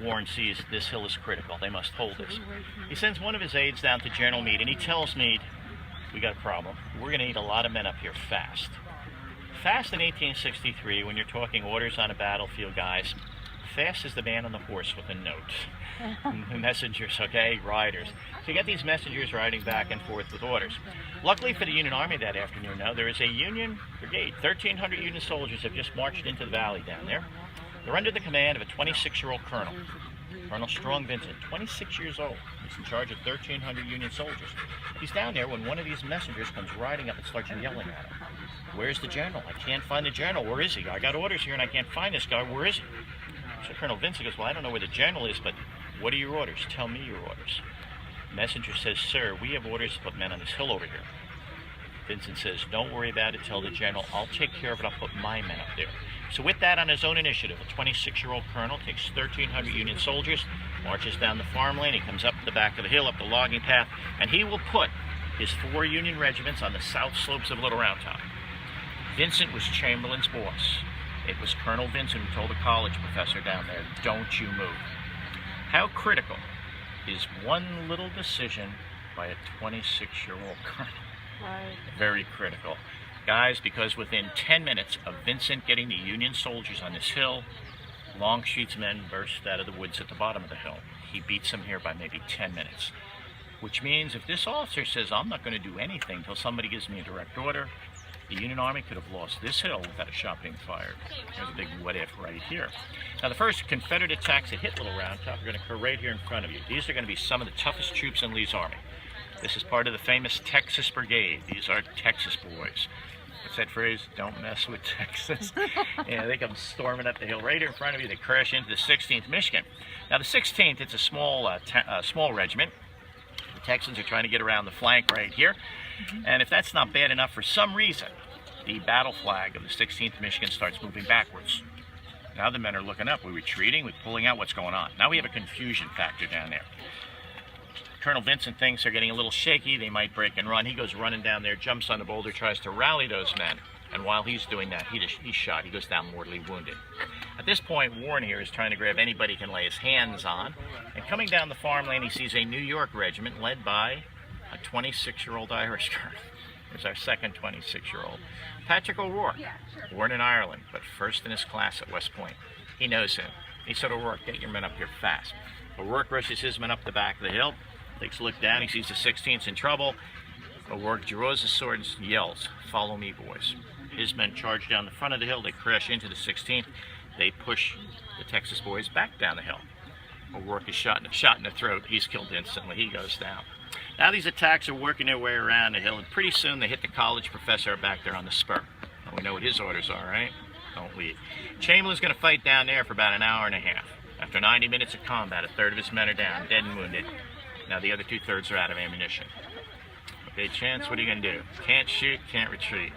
Warren sees this hill is critical. They must hold this. He sends one of his aides down to General Meade, and he tells Meade, we got a problem. We're going to need a lot of men up here fast. Fast in 1863, when you're talking orders on a battlefield, guys, fast is the man on the horse with a note. Messengers, okay, riders. So you get these messengers riding back and forth with orders. Luckily for the Union Army that afternoon, now, there is a Union brigade. 1,300 Union soldiers have just marched into the valley down there. They're under the command of a 26-year-old colonel, Colonel Strong Vincent, 26 years old. He's in charge of 1,300 Union soldiers. He's down there when one of these messengers comes riding up and starts yelling at him. Where's the general? I can't find the general. Where is he? I got orders here and I can't find this guy. Where is he? So Colonel Vincent goes, well, I don't know where the general is, but what are your orders? Tell me your orders. Messenger says, sir, we have orders to put men on this hill over here. Vincent says, don't worry about it. Tell the general, I'll take care of it. I'll put my men up there. So with that, on his own initiative, a 26-year-old colonel takes 1,300 Union soldiers, marches down the farmland. He comes up the back of the hill, up the logging path, and he will put his 4 Union regiments on the south slopes of Little Round Top. Vincent was Chamberlain's boss. It was Colonel Vincent who told the college professor down there, don't you move. How critical is one little decision by a 26-year-old colonel? Right. Very critical. Guys, because within 10 minutes of Vincent getting the Union soldiers on this hill, Longstreet's men burst out of the woods at the bottom of the hill. He beats them here by maybe 10 minutes. Which means if this officer says, I'm not going to do anything until somebody gives me a direct order, the Union Army could have lost this hill without a shot being fired. There's a big what if right here. Now the first Confederate attacks that hit Little Round Top are going to occur right here in front of you. These are going to be some of the toughest troops in Lee's army. This is part of the famous Texas Brigade. These are Texas boys. What's that phrase? Don't mess with Texas. Yeah, they come storming up the hill right here in front of you. They crash into the 16th Michigan. Now the 16th, it's a small regiment. The Texans are trying to get around the flank right here. And if that's not bad enough, for some reason, the battle flag of the 16th Michigan starts moving backwards. Now the men are looking up. We're retreating, we're pulling out. What's going on? Now we have a confusion factor down there. Colonel Vincent thinks they're getting a little shaky. They might break and run. He goes running down there, jumps on the boulder, tries to rally those men. And while he's doing that, he's shot. He goes down mortally wounded. At this point, Warren here is trying to grab anybody he can lay his hands on. And coming down the farmland, he sees a New York regiment led by a 26-year-old Irish colonel. There's our second 26-year-old. Patrick O'Rourke, born in Ireland, but first in his class at West Point. He knows him. He said, O'Rourke, get your men up here fast. O'Rourke rushes his men up the back of the hill, takes a look down, he sees the 16th's in trouble. O'Rourke draws his sword and yells, follow me, boys. His men charge down the front of the hill, they crash into the 16th, they push the Texas boys back down the hill. O'Rourke is shot in the throat, he's killed instantly, he goes down. Now these attacks are working their way around the hill, and pretty soon they hit the college professor back there on the spur. And we know what his orders are, right? Don't leave. Chamberlain's going to fight down there for about an hour and a half. After 90 minutes of combat, a third of his men are down, dead and wounded. Now the other 2/3 are out of ammunition. Okay, Chance, what are you going to do? Can't shoot, can't retreat.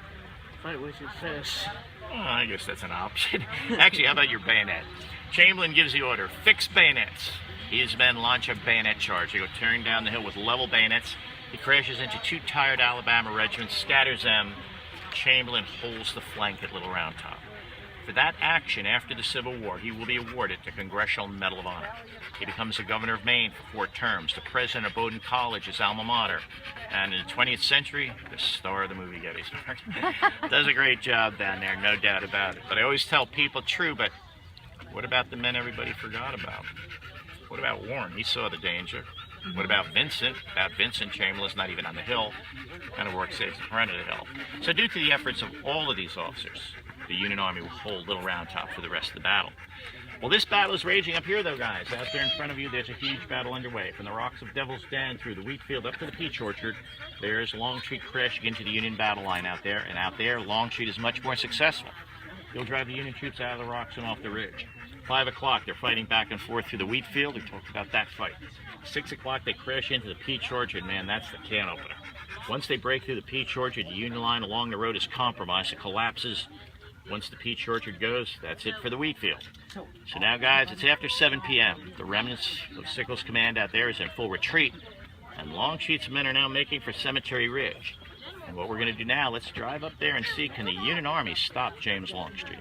Fight with your fist. Oh, I guess that's an option. Actually, how about your bayonet? Chamberlain gives the order, fix bayonets. His men launch a bayonet charge. They go tearing down the hill with level bayonets. He crashes into 2 tired Alabama regiments, scatters them. Chamberlain holds the flank at Little Round Top. For that action after the Civil War, he will be awarded the Congressional Medal of Honor. He becomes the governor of Maine for 4 terms, the president of Bowdoin College, his alma mater, and in the 20th century, the star of the movie Gettysburg. Does a great job down there, no doubt about it. But I always tell people, true, but what about the men everybody forgot about? What about Warren? He saw the danger. What about Vincent? About Vincent, Chamberlain's not even on the hill. Kind of works safe in front of the hill. So due to the efforts of all of these officers, the Union Army will hold Little Round Top for the rest of the battle. Well, this battle is raging up here, though, guys. Out there in front of you, there's a huge battle underway. From the rocks of Devil's Den through the wheat field up to the peach orchard, there's Longstreet crashing into the Union battle line out there. And out there, Longstreet is much more successful. He'll drive the Union troops out of the rocks and off the ridge. 5 o'clock, they're fighting back and forth through the wheat field. We talked about that fight. 6 o'clock, they crash into the peach orchard. Man, that's the can opener. Once they break through the peach orchard, the Union line along the road is compromised. It collapses. Once the peach orchard goes, that's it for the wheat field. So now, guys, it's after 7 p.m. The remnants of Sickles' command out there is in full retreat, and Longstreet's men are now making for Cemetery Ridge. And what we're going to do now, let's drive up there and see, can the Union Army stop James Longstreet?